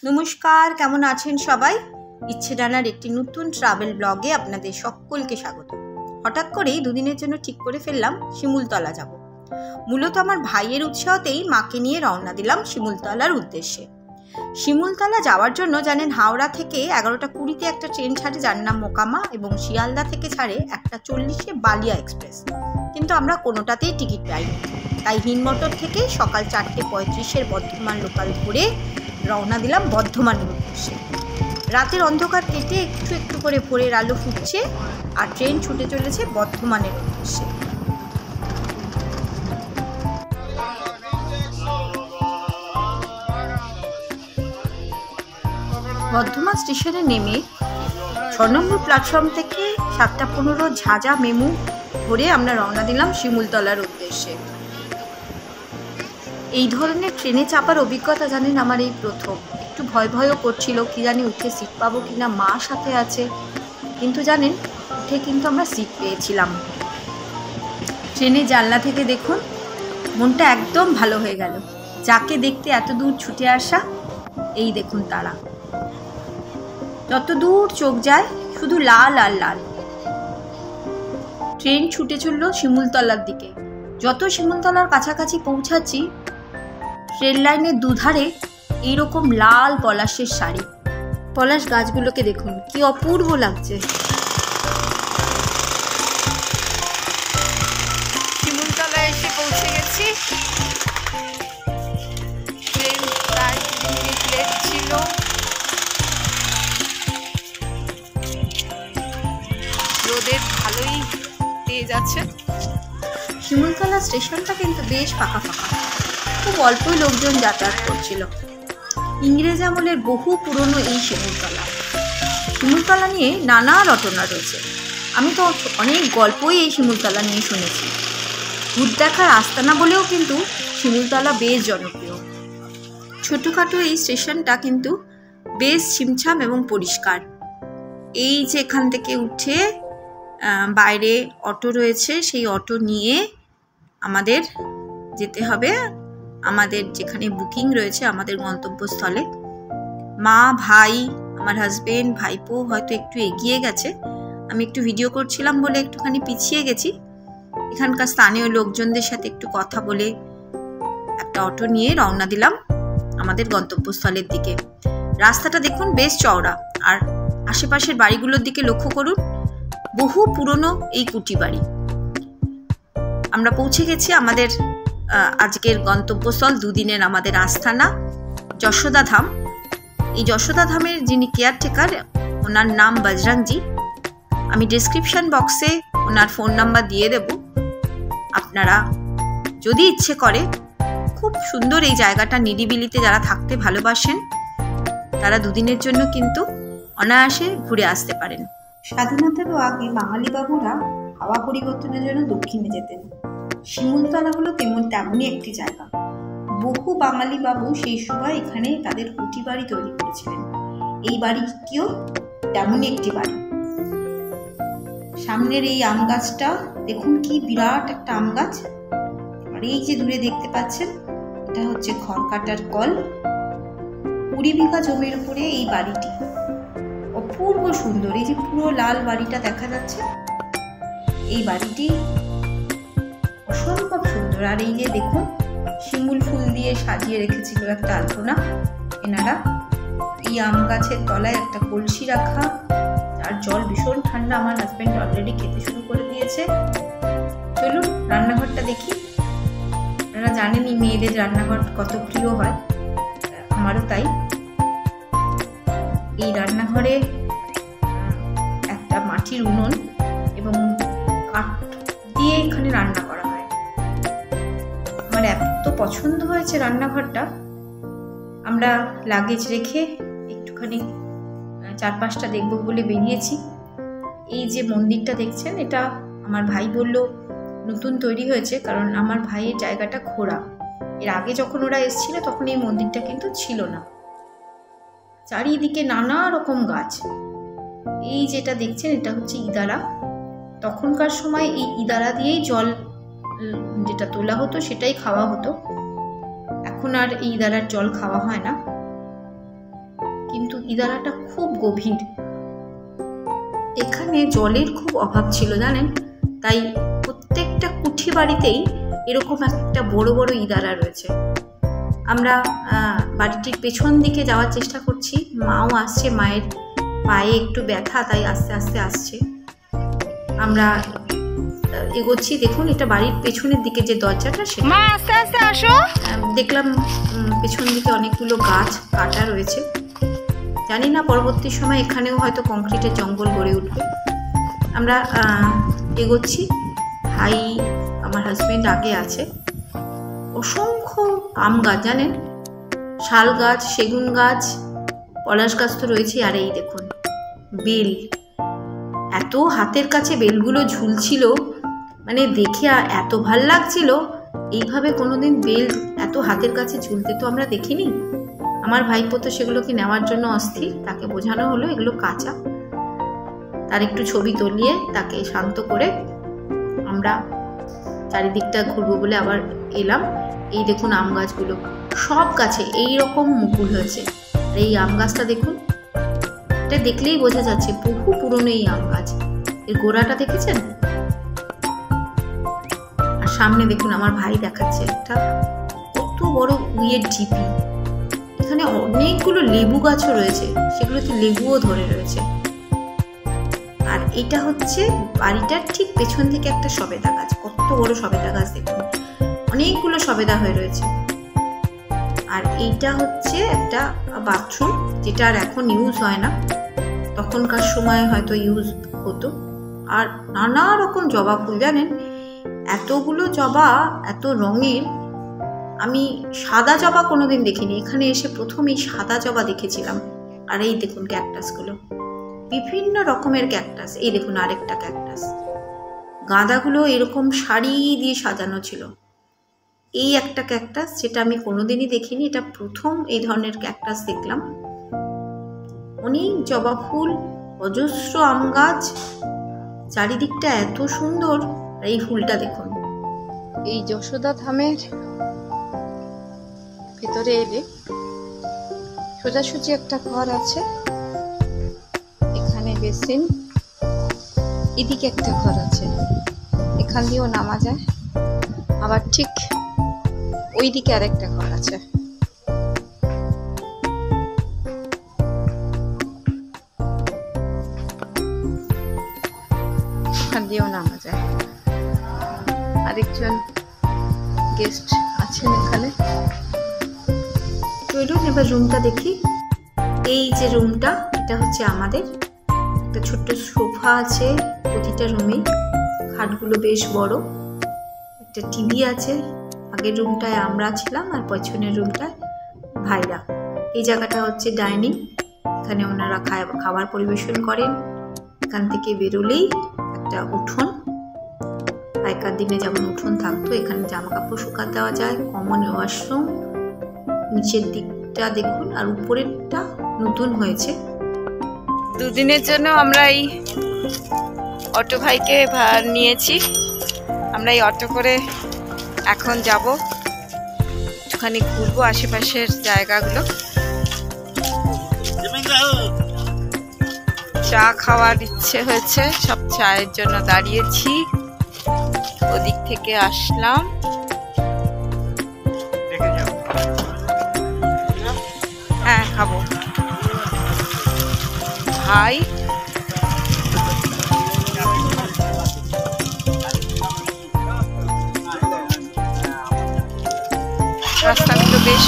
নমস্কার, কেমন আছেন সবাই? ইচ্ছে ডানার একটি নতুন ট্রাভেল ব্লগে আপনাদের সকলকে স্বাগত। হঠাৎ করেই দুদিনের জন্য ঠিক করে ফেললাম শিমুলতলা যাব। মূলত আমার ভাইয়ের উৎসাহতেই মাকে নিয়ে রওনা দিলাম শিমুলতলার উদ্দেশ্যে। শিমুলতলা যাওয়ার জন্য জানেন, হাওড়া থেকে 11টা 20-তে একটা ট্রেন ছাড়ে যার নাম মোকামা, এবং শিয়ালদা থেকে ছাড়ে 1টা 40-এ বালিয়া এক্সপ্রেস। কিন্তু আমরা কোনোটাতেই টিকিট পাইনি, তাই হিনমটর থেকে সকাল 4টে 35-এর বর্ধমান লোকাল ধরে রওনা দিলাম বর্ধমানের উদ্দেশ্যে। রাতের অন্ধকার কেটে একটু একটু করে ভোরের আলো ফুটছে আর ট্রেন ছুটে চলেছে বর্ধমানের উদ্দেশ্যে। বর্ধমান স্টেশনে নেমে 6 নম্বর প্ল্যাটফর্ম থেকে 7টা 15 ঝাঁঝা মেমু ধরে আমরা রওনা দিলাম শিমুলতলার উদ্দেশ্যে। এই ধরনের ট্রেনে চাপার অভিজ্ঞতা জানেন আমার এই প্রথম। একটু ভয় ভয়ও করছিল, কি জানি উঠে সিট পাবো কিনা, মা সাথে আছে। কিন্তু জানেন, উঠে কিন্তু আমরা সিট পেয়েছিলাম। ট্রেনের জানলা থেকে দেখুন, মনটা একদম ভালো হয়ে গেল। যাকে দেখতে এত দূর ছুটে আসা, এই দেখুন তারা। যত দূর চোখ যায় শুধু লাল আর লাল। ট্রেন ছুটে চলল শিমুলতলার দিকে। যত শিমুলতলার কাছাকাছি পৌঁছাচ্ছি, ট্রেন লাইনের দুধারে এইরকম লাল পলাশের শাড়ি। পলাশ গাছগুলোকে দেখুন, কি অপূর্ব লাগছে। শিমুলতলা এসে পৌঁছে গেছি। ট্রেন প্রায় লেট ছিল। রোদের ভালোই তেজ আছে। শিমুলতলা স্টেশনটা কিন্তু বেশ ফাঁকা ফাঁকা, খুব অল্পই লোকজন যাতায়াত করছিল। ইংরেজ আমলের বহু পুরনো এই শিমুলতলা। শিমুলতলা নিয়ে নানা রটনা রয়েছে। আমি তো অনেক গল্পই এই শিমুলতলা নিয়ে শুনেছি। ভূত দেখার আস্তানা বলেও কিন্তু শিমুলতলা বেশ জনপ্রিয়। ছোটোখাটো এই স্টেশনটা কিন্তু বেশ ছিমছাম এবং পরিষ্কার। এই যে এখান থেকে উঠে বাইরে অটো রয়েছে, সেই অটো নিয়ে আমাদের যেতে হবে আমাদের যেখানে বুকিং রয়েছে আমাদের গন্তব্যস্থলে। মা, ভাই, আমার হাজবেন্ড, ভাইপো হয়তো একটু এগিয়ে গেছে। আমি একটু ভিডিও করছিলাম বলে একটুখানি পিছিয়ে গেছি। এখানকার স্থানীয় লোকজনদের সাথে একটু কথা বলে একটা অটো নিয়ে রওনা দিলাম আমাদের গন্তব্যস্থলের দিকে। রাস্তাটা দেখুন বেশ চওড়া, আর আশেপাশের বাড়িগুলোর দিকে লক্ষ্য করুন, বহু পুরনো এই কুটি বাড়ি। আমরা পৌঁছে গেছি আমাদের আজকের গন্তব্যস্থল, দুদিনের আমাদের আস্থানা যশোদা ধাম। এই যশোদা ধামের যিনি কেয়ারটেকার, ওনার নাম বজরংজি। আমি ডেসক্রিপশন বক্সে ওনার ফোন নাম্বার দিয়ে দেব। আপনারা যদি ইচ্ছে করে, খুব সুন্দর এই জায়গাটা, নিরিবিলিতে যারা থাকতে ভালোবাসেন তারা দুদিনের জন্য কিন্তু অনায়াসে ঘুরে আসতে পারেন। স্বাধীনতারও আগে বাঙালি বাবুরা হাওয়া পরিবর্তনের জন্য দক্ষিণে যেতেন। শিমুলতলা হলো তেমনই একটি জায়গা। বহু বাঙালি বাবু সেই সময় এখানে তাদের কুটি বাড়ি তৈরি করেছিলেন। এই বাড়িটিও তেমনই একটি বাড়ি। সামনের এই আম গাছটা দেখুন, কি বিরাট একটা আম গাছ। আর এই যে দূরে দেখতে পাচ্ছেন, এটা হচ্ছে খড় কাটার কল। 20 বিঘা জমির উপরে এই বাড়িটি, অপূর্ব সুন্দর। এই যে পুরো লাল বাড়িটা দেখা যাচ্ছে, এই বাড়িটি অসম্ভব সুন্দর। আর এই যে দেখুন, শিমুল ফুল দিয়ে সাজিয়ে রেখেছিল একটা আলপনা এনারা। এই আম গাছের তলায় একটা কলসি রাখা, আর জল ভীষণ ঠান্ডা। আমার হাজব্যান্ড অলরেডি খেতে শুরু করে দিয়েছে। চলুন রান্নাঘরটা দেখি। আপনারা জানেনই মেয়েদের রান্নাঘর কত প্রিয় হয়, আমারও তাই। এই রান্নাঘরে একটা মাটির উনুন এবং কাঠ দিয়ে এখানে রান্না করা হয়। আমার এত পছন্দ হয়েছে রান্নাঘরটা। আমরা লাগেজ রেখে একটুখানি চারপাশটা দেখব বলে বেরিয়েছি। এই যে মন্দিরটা দেখছেন, এটা আমার ভাই বলল নতুন তৈরি হয়েছে, কারণ আমার ভাইয়ের জায়গাটা খোঁড়া। এর আগে যখন ওরা এসেছিল তখন এই মন্দিরটা কিন্তু ছিল না। চারিদিকে নানা রকম গাছ। এই যেটা দেখছেন, এটা হচ্ছে ইদারা। তখনকার সময় এই ইদারা দিয়েই জল যেটা তোলা হতো সেটাই খাওয়া হতো। এখন আর এই ইদারার জল খাওয়া হয় না। ইদারাটা খুব গভীর। এখানে জলের খুব অভাব ছিল জানেন, তাই প্রত্যেকটা কুঠি বাড়িতেই এরকম একটা বড় বড় ইদারা রয়েছে। আমরা বাড়িটির পেছন দিকে যাওয়ার চেষ্টা করছি, মাও আসছে, মায়ের পায়ে একটু ব্যথা, তাই আস্তে আস্তে আসছে। আমরা এগোচ্ছি। দেখুন এটা বাড়ির পেছনের দিকে যে দরজাটা, সেটা আস্তে আস্তে আসো। দেখলাম পেছন দিকে অনেকগুলো গাছ কাটা রয়েছে। জানি না পরবর্তী সময় এখানেও হয়তো কংক্রিটের জঙ্গল গড়ে উঠবে। আমরা এগোচ্ছি, ভাই আমার হাজবেন্ড আগে আছে। অসংখ্য আম গাছ জানেন, শাল গাছ, সেগুন গাছ, পলাশ গাছ তো রয়েছে। আর এই দেখুন বেল, এত হাতের কাছে বেলগুলো ঝুলছিল, মানে দেখে এত ভাল লাগছিল। এইভাবে কোনোদিন বেল এত হাতের কাছে ঝুলতে তো আমরা দেখিনি। আমার ভাইপো তো সেগুলোকে নেওয়ার জন্য অস্থির, তাকে বোঝানো হলো এগুলো কাঁচা। তার একটু ছবি তুলিয়ে তাকে শান্ত করে আমরা চারিদিকটা ঘুরবো বলে আবার এলাম। এই দেখুন আম গাছগুলো, সব গাছে এই রকম মুকুল হয়েছে। আর এই আম গাছটা দেখুন, এটা দেখলেই বোঝা যাচ্ছে বহু পুরনো এই আম গাছ। এর গোড়াটা দেখেছেন? আর সামনে দেখুন আমার ভাই দেখাচ্ছে একটা কত বড় উইয়ের ঢিপি। এখানে অনেকগুলো লেবু গাছও রয়েছে, সেগুলোতে লেবুও ধরে রয়েছে। আর এটা হচ্ছে বাড়িটার ঠিক পেছন থেকে একটা সবেদা গাছ, কত বড় সবেদা গাছ দেখুন, অনেকগুলো সবেদা হয়ে রয়েছে। আর এইটা হচ্ছে একটা বাথরুম, যেটা আর এখন ইউজ হয় না, তখনকার সময় হয়তো ইউজ হতো। আর নানা রকম জবা ফুল জানেন, এতগুলো জবা, এত রঙের। আমি সাদা জবা কোনোদিন দেখিনি, এখানে এসে প্রথম এই সাদা জবা দেখেছিলাম। আর এই দেখুন ক্যাকটাসগুলো, বিভিন্ন রকমের ক্যাকটাস। এই দেখুন আরেকটা ক্যাকটাস, গাঁদাগুলো এরকম সারি দিয়ে সাজানো ছিল। এই একটা ক্যাকটাস, যেটা আমি কোনোদিনই দেখিনি, এটা প্রথম এই ধরনের ক্যাকটাস দেখলাম। অনেক জবা ফুল, অজস্র আম গাছ, চারিদিকটা এত সুন্দর। আর এই ফুলটা দেখুন। এই যশোদা ধামের ভেতরে এলে সোজাসুজি একটা ঘর আছে, এখানে বেসিন, এদিকে একটা ঘর আছে, এখান দিয়েও নামা যায়। আবার ঠিক ওইদিকে আরেকটা ঘর আছে। এখান দিয়েও নামা যায়। আরেকজন গেস্ট আছেন এখানে। চলুন এবার রুমটা দেখি। এই যে রুমটা, এটা হচ্ছে আমাদের। একটা ছোট্ট সোফা আছে প্রতিটা রুমে, খাটগুলো বেশ বড়, একটা টিভি আছে। আগের রুমটায় আমরা ছিলাম আর পেছনের রুমটায় ভাইরা। এই জায়গাটা হচ্ছে ডাইনিং, এখানে ওনারা খাবার পরিবেশন করেন। এখান থেকে বেরোলেই একটা উঠোন, আগেকার দিনে যেমন উঠোন থাকতো, এখানে জামা কাপড় শুকাতে দেওয়া যায়, কমন ওয়াশরুম। নিচের দিকটা দেখুন, আর উপরেরটা নতুন হয়েছে। দুদিনের জন্য আমরা এই অটো ভাইকে ভাড়া নিয়েছি। আমরা এই অটো করে এখন যাব, একটুখানি ঘুরবো আশেপাশের জায়গাগুলো। চা খাওয়ার ইচ্ছে হয়েছে, সব চায়ের জন্য দাঁড়িয়েছি। ওদিক থেকে আসলাম। হ্যাঁ খাবো। ভাই রাস্তাগুলো বেশ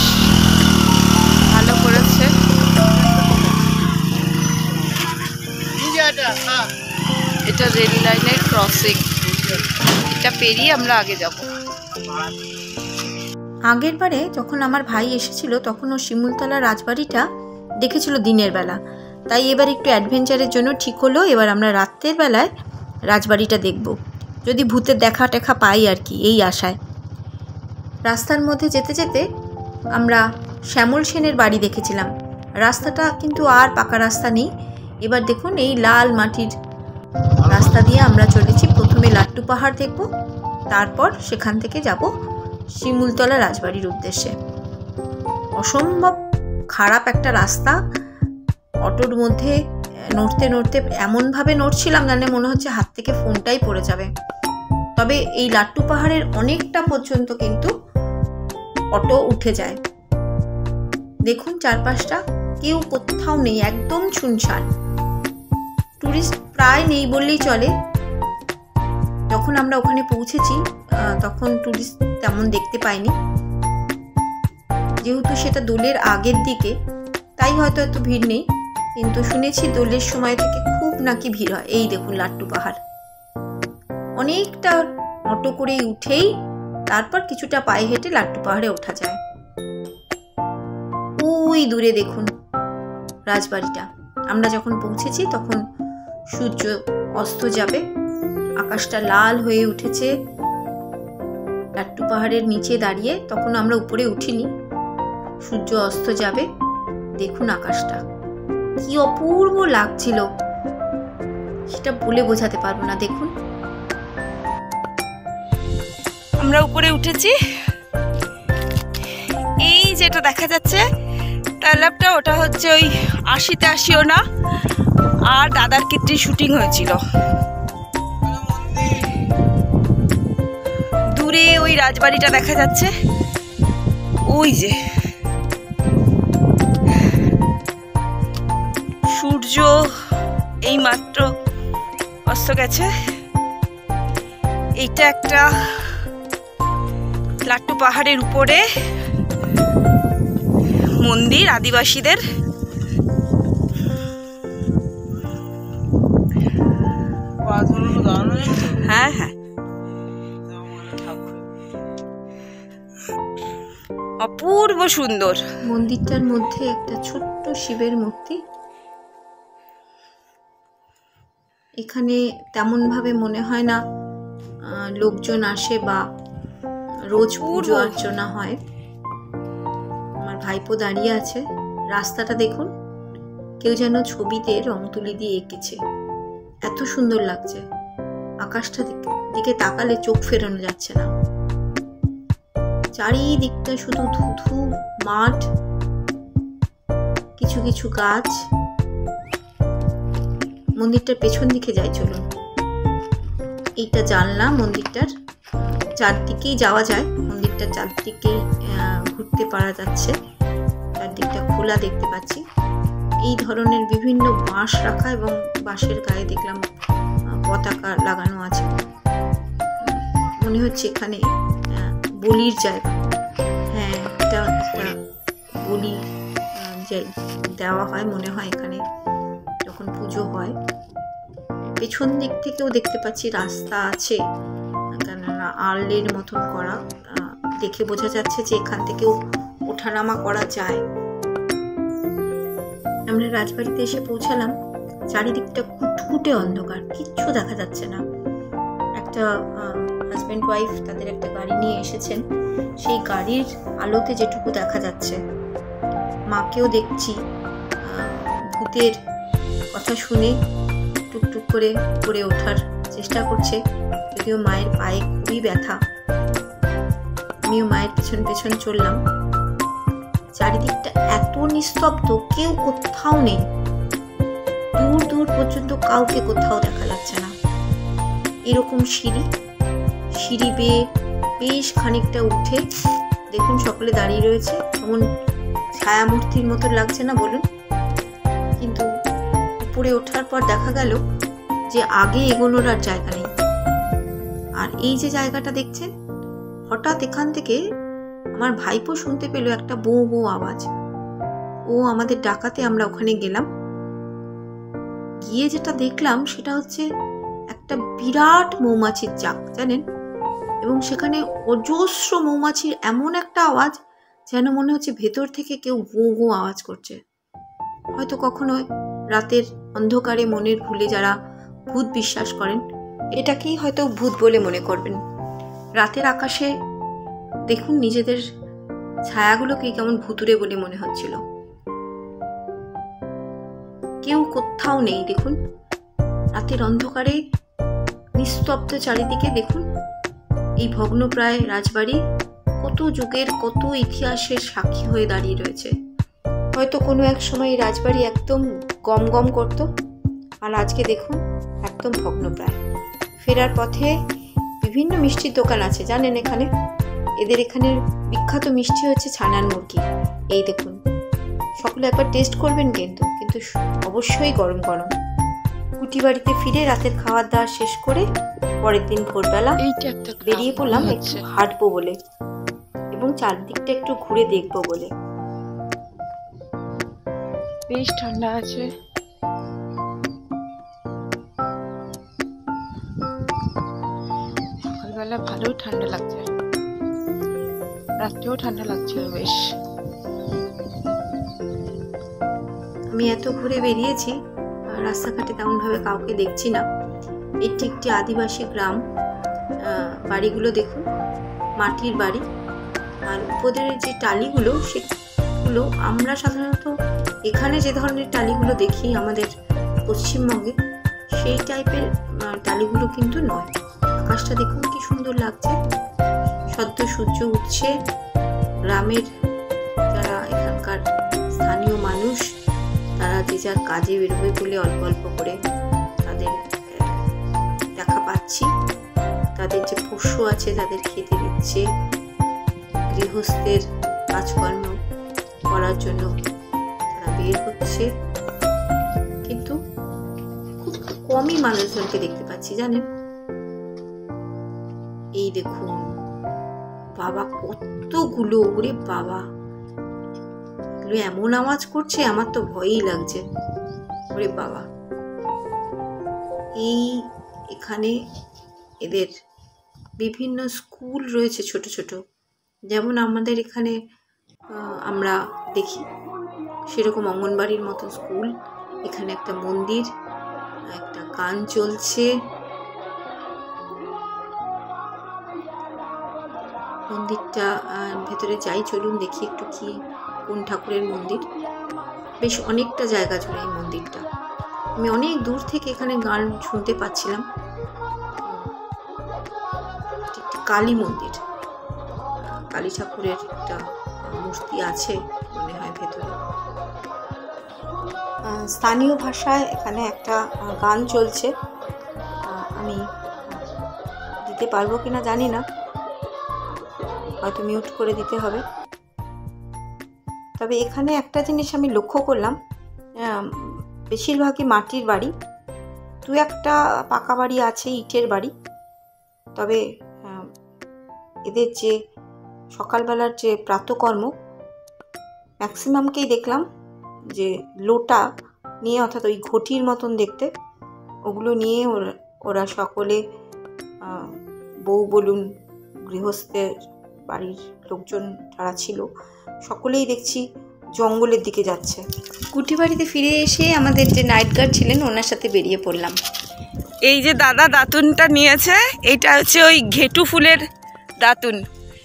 ভালো করেছে। এটা রেল লাইনের ক্রসিং, এটা পেরিয়ে আমরা আগে যাব। আগের বারে যখন আমার ভাই এসেছিল তখন ও শিমুলতলা রাজবাড়িটা দেখেছিল দিনের বেলা, তাই এবার একটু অ্যাডভেঞ্চারের জন্য ঠিক হলো এবার আমরা রাত্রের বেলায় রাজবাড়িটা দেখব, যদি ভূতের দেখা টেখা পাই আর কি, এই আশায়। রাস্তার মধ্যে যেতে যেতে আমরা শ্যামল সেনের বাড়ি দেখেছিলাম। রাস্তাটা কিন্তু আর পাকা রাস্তা নেই, এবার দেখুন এই লাল মাটির রাস্তা দিয়ে আমরা চলেছি। প্রথমে লাট্টু পাহাড় দেখব, তারপর সেখান থেকে যাব শিমুলতলা রাজবাড়ির উদ্দেশ্যে। অসম্ভব খারাপ একটা রাস্তা, অটোর মধ্যে নড়তে নড়তে এমনভাবে নড়ছিলাম যেন মনে হচ্ছে হাত থেকে ফোনটাই পড়ে যাবে। তবে এই লাট্টু পাহাড়ের অনেকটা পর্যন্ত কিন্তু অটো উঠে যায়। দেখুন চারপাশটা কেউ কোথাও নেই, একদম শুনশান, টুরিস্ট প্রায় নেই বললেই চলে। যখন আমরা ওখানে পৌঁছেছি তখন টুরিস্ট তেমন দেখতে পাইনি, যেহেতু সেটা দোলের আগের দিকে, তাই হয়তো এত ভিড় নেই। কিন্তু শুনেছি দোলের সময় থেকে খুব নাকি ভিড় হয়। এই দেখুন লাট্টু পাহাড়, অনেকটা অটো করে উঠেই তারপর কিছুটা পায়ে হেঁটে লাট্টু পাহাড়ে ওঠা যায়। ওই দূরে দেখুন রাজবাড়িটা। আমরা যখন পৌঁছেছি তখন সূর্য অস্ত যাবে, আকাশটা লাল হয়ে উঠেছে। লাট্টু পাহাড়ের নিচে দাঁড়িয়ে, তখন আমরা উপরে উঠিনি, সূর্য অস্ত যাবে। দেখুন আকাশটা কি অপূর্ব লাগছিল, সেটা বলে বোঝাতে পারবো না। দেখুন আমরা উপরে উঠেছি, এই যেটা দেখা যাচ্ছে তালাবটা, ওটা হচ্ছে ওই 80-তে 80ও না, আর দাদার কীর্তি শুটিং হয়েছিল। দূরে ওই রাজবাড়িটা দেখা যাচ্ছে, ওই যে সূর্য এই মাত্র অস্ত গেছে। এইটা একটা লাট্টু পাহাড়ের উপরে মন্দির আদিবাসীদের। হ্যাঁ হ্যাঁ, অপূর্ব সুন্দর। মন্দিরটার মধ্যে একটা ছোট্ট শিবের মূর্তি। এখানে তেমন ভাবে মনে হয় না লোকজন আসে বা রোজ পুজো অর্চনা হয়। আমার ভাইপো দাঁড়িয়ে আছে। রাস্তাটা দেখুন, কেউ যেন ছবিতে রং তুলি দিয়ে এঁকেছে, এত সুন্দর লাগছে। আকাশটা দিকে তাকালে চোখ ফেরানো যাচ্ছে না। চারিদিকটা শুধু ধুধু মাঠ, কিছু কিছু গাছ। মন্দিরটার পেছন দিকে যাই, চলুন। এইটা জানলা মন্দিরটার, চারদিকেই যাওয়া যায়। মন্দিরটার চারদিকেই ঘুরতে পারা যাচ্ছে, চারদিকটা খোলা দেখতে পাচ্ছি। এই ধরনের বিভিন্ন বাঁশ রাখা এবং বাঁশের গায়ে দেখলাম পতাকা লাগানো আছে। মনে হচ্ছে এখানে বলির জায়গা। হ্যাঁ, এটা একটা বলি দেওয়া হয় মনে হয় এখানে যখন পুজো হয়। পেছন দিক থেকেও দেখতে পাচ্ছি রাস্তা আছে, কেননা আর্লের মতন করা, দেখে বোঝা যাচ্ছে যে এখান থেকেও ওঠানামা করা যায়। আমরা রাজবাড়িতে এসে পৌঁছালাম। চারিদিকটা কুটকুটে অন্ধকার, কিচ্ছু দেখা যাচ্ছে না। একটা হাজব্যান্ড ওয়াইফ তাদের একটা গাড়ি নিয়ে এসেছেন, সেই গাড়ির আলোতে যেটুকু দেখা যাচ্ছে। মাকেও দেখছি ভূতের কথা শুনে টুকটুক করে পড়ে ওঠার চেষ্টা করছে, যদিও মায়ের পায়ে খুবই ব্যথা। আমিও মায়ের পেছন পেছন চললাম। চারিদিকটা এত নিস্তব্ধ, কেউ কোথাও নেই। দূর দূর পর্যন্ত কাউকে কোথাও দেখা যাচ্ছে না। এরকম সিঁড়ি বেয়ে বেশ খানিকটা উঠে দেখুন সকলে দাঁড়িয়ে রয়েছে, এমন ছায়ামূর্তির মতো লাগছে না বলুন? কিন্তু উপরে ওঠার পর দেখা গেল যে আগে এগোনোর আর জায়গা নেই। আর এই যে জায়গাটা দেখছেন, হঠাৎ এখান থেকে আমার ভাইপো শুনতে পেল একটা বৌ বৌ আওয়াজ। ও আমাদের ডাকাতে আমরা ওখানে গেলাম। গিয়ে যেটা দেখলাম সেটা হচ্ছে একটা বিরাট মৌমাছির চাক, জানেন, এবং সেখানে অজস্র মৌমাছির এমন একটা আওয়াজ যেন মনে হচ্ছে ভেতর থেকে কেউ গো গো আওয়াজ করছে। হয়তো কখনো রাতের অন্ধকারে মনের ভুলে যারা ভূত বিশ্বাস করেন, এটাকেই হয়তো ভূত বলে মনে করবেন। রাতের আকাশে দেখুন নিজেদের ছায়াগুলোকে কেমন ভুতুরে বলে মনে হচ্ছিল। কেউ কোথাও নেই। দেখুন রাতের অন্ধকারে নিস্তব্ধ চারিদিকে। দেখুন এই ভগ্নপ্রায় রাজবাড়ি কত যুগের কত ইতিহাসের সাক্ষী হয়ে দাঁড়িয়ে রয়েছে। হয়তো কোনো এক সময় এই রাজবাড়ি একদম গম গম করতো, আর আজকে দেখুন একদম ভগ্নপ্রায়। ফেরার পথে বিভিন্ন মিষ্টির দোকান আছে জানেন এখানে। এদের এখানের বিখ্যাত মিষ্টি হচ্ছে ছানার মুরগি। এই দেখুন, সকলে একবার টেস্ট করবেন কিন্তু কিন্তু অবশ্যই গরম গরম। কুটিবাড়িতে ফিরে রাতের খাওয়ার দাওয়া শেষ করে পরের দিন ভোরবেলা বেরিয়ে পড়লাম একটু হাঁটবো বলে এবং চারদিকটা একটু ঘুরে দেখবো বলে। বেশ ঠান্ডা আছে। সকালবেলা ভালো ঠান্ডা লাগছে, রাত্রেও ঠান্ডা লাগছে বেশ। আমি এত ঘুরে বেরিয়েছি, রাস্তাঘাটে তেমনভাবে কাউকে দেখছি না। এটি একটি আদিবাসী গ্রাম। বাড়িগুলো দেখুন, মাটির বাড়ি। আর উপরের যে টালিগুলো, সেগুলো আমরা সাধারণত এখানে যে ধরনের টালিগুলো দেখি আমাদের পশ্চিমবঙ্গে, সেই টাইপের টালিগুলো কিন্তু নয়। আকাশটা দেখুন কি সুন্দর লাগছে, সদ্য সূর্য উঠছে। গ্রামের যারা এখানকার স্থানীয় মানুষ, তারা যে যার কাজে বেরোবে বলে অল্প অল্প করে তাদের দেখা পাচ্ছি। তাদের যে পশু আছে তাদের খেতে দিচ্ছে, গৃহস্থের কাজকর্ম করার জন্য তারা বের হচ্ছে। কিন্তু খুব কমই মানুষজনকে দেখতে পাচ্ছি জানেন। এই দেখুন বাবা, কতগুলো, ওরে বাবা, এমন আওয়াজ করছে আমার তো ভয়ই লাগছে। ওরে বাবা, এখানে এদের বিভিন্ন স্কুল রয়েছে ছোট ছোট, যেমন আমাদের এখানে আমরা দেখি সেরকম অঙ্গনবাড়ির মতো স্কুল। এখানে একটা মন্দির, একটা গান চলছে। মন্দিরটা ভেতরে যাই, চলুন দেখি একটু কি কোন ঠাকুরের মন্দির। বেশ অনেকটা জায়গা জুড়ে এই মন্দিরটা। আমি অনেক দূর থেকে এখানে গান শুনতে পাচ্ছিলাম। কালী মন্দির, কালী ঠাকুরের একটা মূর্তি আছে মনে হয় ভেতরে। স্থানীয় ভাষায় এখানে একটা গান চলছে, আমি দিতে পারবো কিনা জানি না, হয়তো মিউট করে দিতে হবে। তবে এখানে একটা জিনিস আমি লক্ষ্য করলাম, বেশিরভাগই মাটির বাড়ি, দু একটা পাকা বাড়ি আছে, ইটের বাড়ি। তবে এদের যে সকালবেলার যে প্রাতকর্ম, ম্যাক্সিমামকেই দেখলাম যে লোটা নিয়ে, অর্থাৎ ওই ঘটির মতন দেখতে, ওগুলো নিয়ে ওরা সকলে, বউ বলুন, গৃহস্থের বাড়ির লোকজন যারা ছিল, সকলেই দেখছি জঙ্গলের দিকে যাচ্ছে। কুটিবাড়িতে ফিরে এসে আমাদের যে নাইট গার্ড ছিলেন ওনার সাথে বেরিয়ে পড়লাম। এই যে দাদা দাতুনটা নিয়েছে, এইটা হচ্ছে ওই ঘেটু ফুলের দাতুন,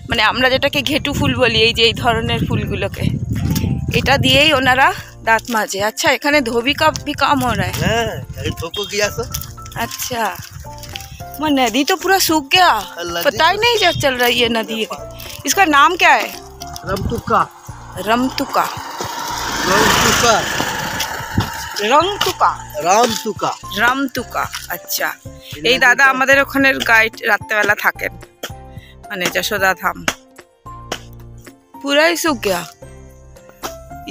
মানে আমরা যেটাকে ঘেটু ফুল বলি, এই যে এই ধরনের ফুলগুলোকে, এটা দিয়েই ওনারা দাঁত মাজে। अच्छा, এখানে धोबी का भी काम हो रहा है। अच्छा, वो नदी तो पूरा सूख गया, पता ही नहीं चल रही है नदी। इसका नाम क्या है? रमतुका। रमतुका, रमतुका, रामतुका, রামতুকা। আচ্ছা, এই দাদা আমাদের ওখানের গাইড রাত্রেবেলা থাকেন, মানে যশোদা ধাম। पूरा ही सूख गया,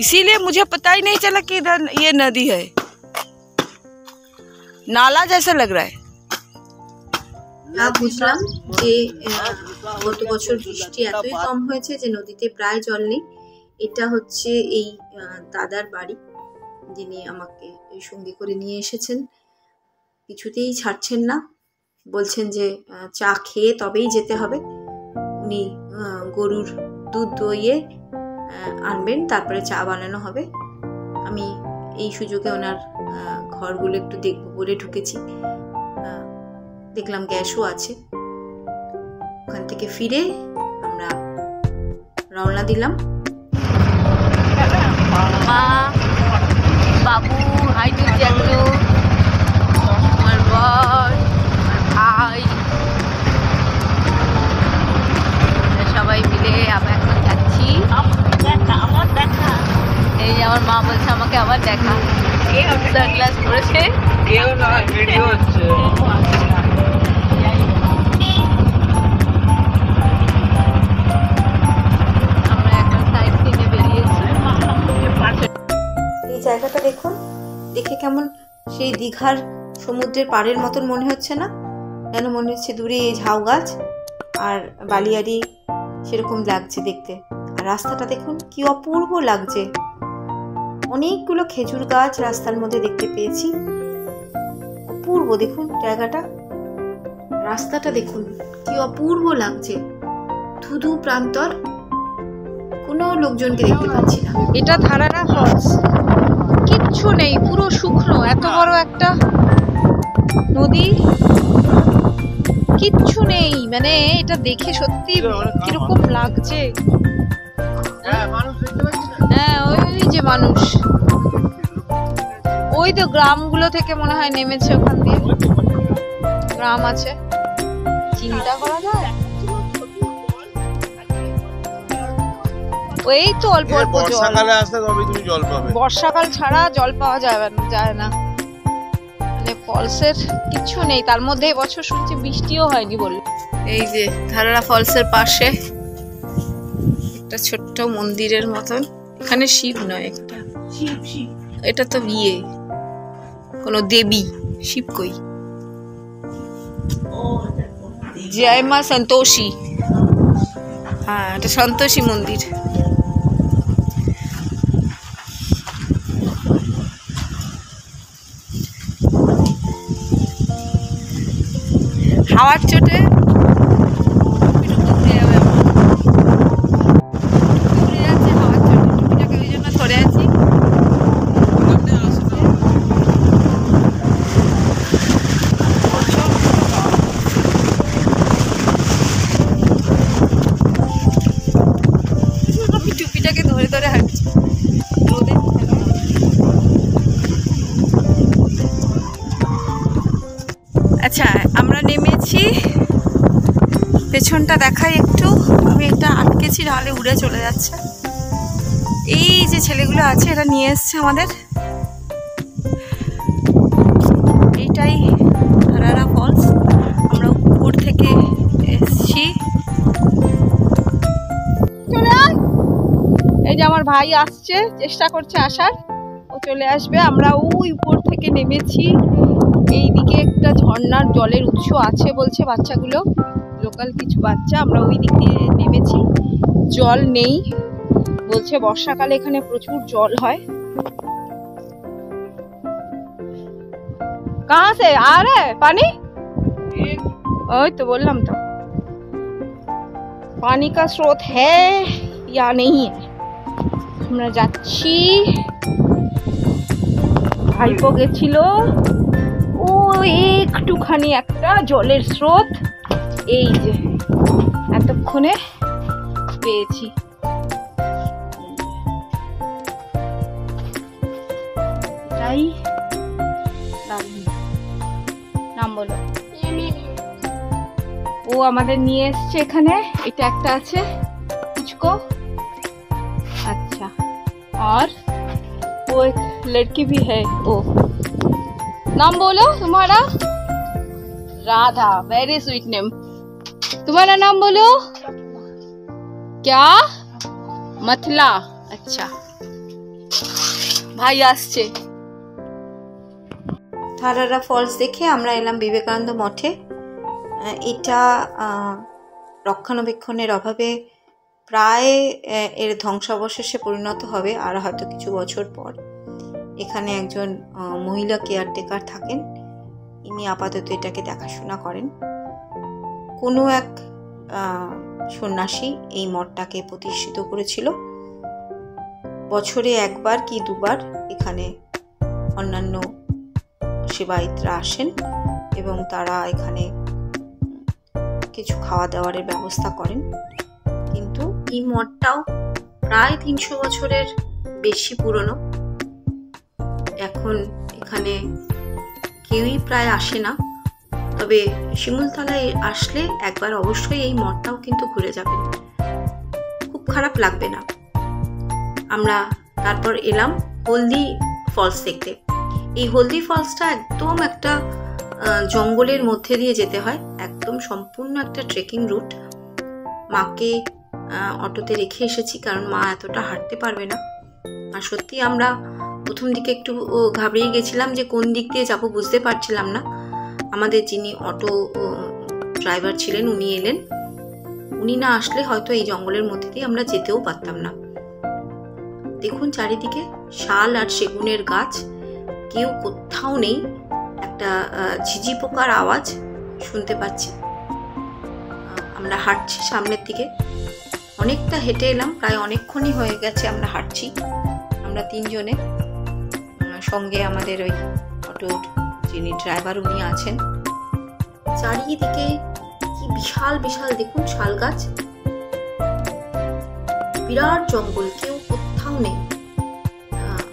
इसीलिए मुझे पता ही नहीं चला कि इधर ये नदी है, नाला जैसा लग रहा है। বুঝলাম যে গত বছর বৃষ্টি এতই কম হয়েছে যে নদীতে প্রায় জল নেই। এটা হচ্ছে এই দাদার বাড়ি, যিনি আমাকে সঙ্গে করে নিয়ে এসেছেন। কিছুতেই ছাড়ছেন না, বলছেন যে চা খেয়ে তবেই যেতে হবে। উনি গরুর দুধ দইয়ে আনবেন, তারপরে চা বানানো হবে। আমি এই সুযোগে ওনার ঘরগুলো একটু দেখবো বলে ঢুকেছি। দেখলাম গ্যাসও আছে। ওখান থেকে ফিরে আমরা রওনা দিলাম। মা, বাবু, হাইটু চ্যাংলো, আমার বর, আমার ভাই, সবাই মিলে আমরা এখন যাচ্ছি। এই যে আমার সানগ্লাস পরেছে। কেউ নয়, ভিডিও হচ্ছে। আমরা একটা সাইড থেকে বেরিয়েছি। এই জায়গাটা দেখুন, দেখে কেমন সেই দীঘার সমুদ্রের পাড়ের মতন মনে হচ্ছে না? যেন মনে হচ্ছে দূরে এই ঝাউ গাছ আর বালিয়াড়ি, সেরকম লাগছে দেখতে। আর রাস্তাটা দেখুন কি অপূর্ব লাগছে, অনেকগুলো খেজুর গাছ রাস্তার মধ্যে দেখতে পেয়েছি। অপূর্ব দেখুন জায়গাটা, রাস্তাটা দেখুন কি অপূর্ব লাগছে। ধুধু প্রান্তর, কোনো লোকজনকে দেখতে পাচ্ছি না। এটা ধারারা ফলস, কিচ্ছু নেই, পুরো শুকনো। এত বড় একটা নদী, কিচ্ছু নেই। মানে এটা দেখে সত্যি কিরকম লাগছে। হ্যাঁ, ওই যে মানুষ, ওই তো গ্রামগুলো থেকে মনে হয় নেমেছে, ওখান দিয়ে গ্রাম আছে। চিন্তা করা যায়, ওই তো অল্প অল্প জল। বর্ষাকাল ছাড়া জল পাওয়া যায় না। মানে ফলসের কিছু নেই, তার মধ্যে এবছর শুনছি বৃষ্টিও হয়নি বললো। এই যে ধারারা ফলসের পাশে একটা ছোট্ট মন্দিরের মতন। এখানে শিব নয়, একটা এটা তো কোনো দেবী। শিব কই? জয় মা সন্তোষী। হ্যাঁ, এটা সন্তোষী মন্দির। হাওয়ার চোটে হাওয়ার চোটে টুপিটাকে ওই জন্য ধরে আছি। আমি টুপিটাকে ধরে ধরে হাঁটছি রোদে। আচ্ছা, আমরা নেমেছি, পেছনটা দেখাই একটু। আমি একটা আটকেছি, নাহলে উড়ে চলে যাচ্ছে। এই যে ছেলেগুলো আছে, এরা নিয়ে এসছে আমাদের। এইটাই ধারারা ফলস। আমরা উপর থেকে এসছি। চলে আয়। এই যে আমার ভাই আসছে, চেষ্টা করছে আসার, ও চলে আসবে। আমরা ওই উপর থেকে নেমেছি। এইদিকে একটা ঝর্ণার জলের উৎস আছে বলছে বাচ্চাগুলো, লোকাল কিছু বাচ্চা। আমরা ওই দিক দিয়ে নেমেছি, জল নেই বলছে। বর্ষাকালে এখানে প্রচুর জল হয়। কাহা সে আ রে পানি? ওই তো বললাম তো, পানি কা স্রোত হ্যাঁ ইয়া নেই। আমরা যাচ্ছি। ভাইপো গেছিল, ও একটুখানি একটা জলের স্রোত এই যে এতক্ষণে পেয়েছি। তাই নাম বলো। ও আমাদের নিয়ে এসছে এখানে। এটা একটা আছে কুচকো। अच्छा, और वो एक लड़की भी है। ओ नाम बोलो तुम्हारा? Radha, very sweet name. तुम्हारा नाम बोलो। क्या? मथला। अच्छा, ভাই আসছে। ধারারা ফলস দেখে আমরা এলাম বিবেকানন্দ মঠে। এটা রক্ষণাবেক্ষণের অভাবে প্রায় এর ধ্বংসাবশেষে পরিণত হবে আর হয়তো কিছু বছর পর। এখানে একজন মহিলা কেয়ারটেকার থাকেন, ইনি আপাতত এটাকে দেখাশোনা করেন। কোনো এক সন্ন্যাসী এই মঠটাকে প্রতিষ্ঠিত করেছিল। বছরে একবার কি দুবার এখানে অন্যান্য সেবায়িতরা আসেন এবং তারা এখানে কিছু খাওয়া দাওয়ার ব্যবস্থা করেন। কিন্তু এই মঠটাও প্রায় 300 বছরের বেশি পুরনো। এখন এখানে কেউই প্রায় আসে না, তবে শিমুলতলায় আসলে একবার অবশ্যই এই মঠটাও কিন্তু ঘুরে যাবেন, খুব খারাপ লাগবে না। আমরা তারপর এলাম হলদি ফলস দেখতে। এই হলদি ফলসটা একদম একটা জঙ্গলের মধ্যে দিয়ে যেতে হয়, একদম সম্পূর্ণ একটা ট্রেকিং রুট। মাকে অটোতে রেখে এসেছি কারণ মা এতটা হাঁটতে পারবে না। আর সত্যি আমরা প্রথম দিকে একটু ঘাবড়িয়ে গেছিলাম যে কোন দিক দিয়ে যাব, বুঝতে পারছিলাম না। আমাদের যিনি অটো ড্রাইভার ছিলেন উনি এলেন, উনি না আসলে হয়তো এই জঙ্গলের মধ্যে দিয়ে আমরা যেতেও পারতাম না। দেখুন চারিদিকে শাল আর সেগুনের গাছ, কেউ কোথাও নেই। একটা ঝিঝি পোকার আওয়াজ শুনতে পাচ্ছি। আমরা হাঁটছি সামনের দিকে, অনেকটা হেঁটে এলাম, প্রায় অনেকক্ষণই হয়ে গেছে আমরা হাঁটছি। আমরা তিনজনে, সঙ্গে আমাদের ওই অটোর যিনি ড্রাইভার উনি আছেন। চারিদিকে কি বিশাল বিশাল দেখুন শাল গাছ, বিরাট জঙ্গল, কেউ কোথাও নেই।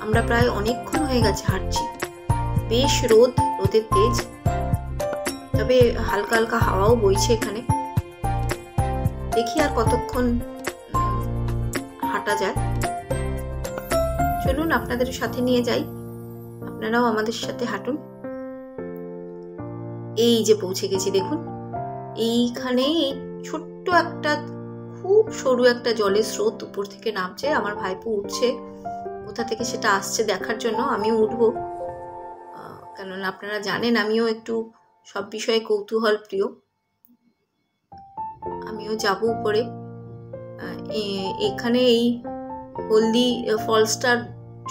আমরা প্রায় অনেকক্ষণ হয়ে গেছে হাঁটছি। বেশ রোদের তেজ, তবে হালকা হালকা হাওয়াও বইছে এখানে। দেখি আর কতক্ষণ হাঁটা যায়। চলুন আপনাদের সাথে নিয়ে যাই, আপনারাও আমাদের সাথে হাঁটুন। এই যে পৌঁছে গেছি, দেখুন এইখানে ছোট্ট একটা খুব সরু একটা জলের স্রোত উপর থেকে নামছে। আমার ভাইপো উঠছে, কোথা থেকে সেটা আসছে দেখার জন্য। আমিও উঠবো, কেননা আপনারা জানেন আমিও একটু সব বিষয়ে কৌতূহল প্রিয়। আমিও যাব উপরে। এখানে এই হলদি ফলসটার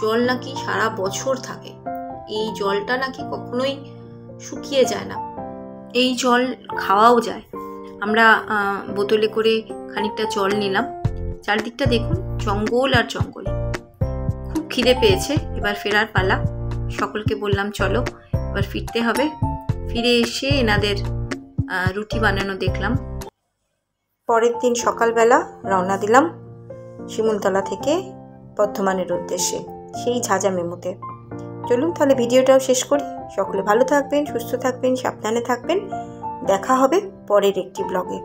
জল নাকি সারা বছর থাকে, এই জলটা নাকি কখনোই শুকিয়ে যায় না, এই জল খাওয়াও যায়। আমরা বোতলে করে খানিকটা জল নিলাম। চারদিকটা দেখুন জঙ্গল আর জঙ্গল। খুব খিদে পেয়েছে, এবার ফেরার পালা। সকলকে বললাম চলো এবার ফিরতে হবে। ফিরে এসে এনাদের রুটি বানানো দেখলাম। পরের দিন সকালবেলা রওনা দিলাম শিমুলতলা থেকে বর্ধমানের উদ্দেশ্যে, সেই ঝাঁঝা মেমোতে। চলুন তাহলে ভিডিওটাও শেষ করি। সকলে ভালো থাকবেন, সুস্থ থাকবেন, সাবধানে থাকবেন। দেখা হবে পরের একটি ব্লগে।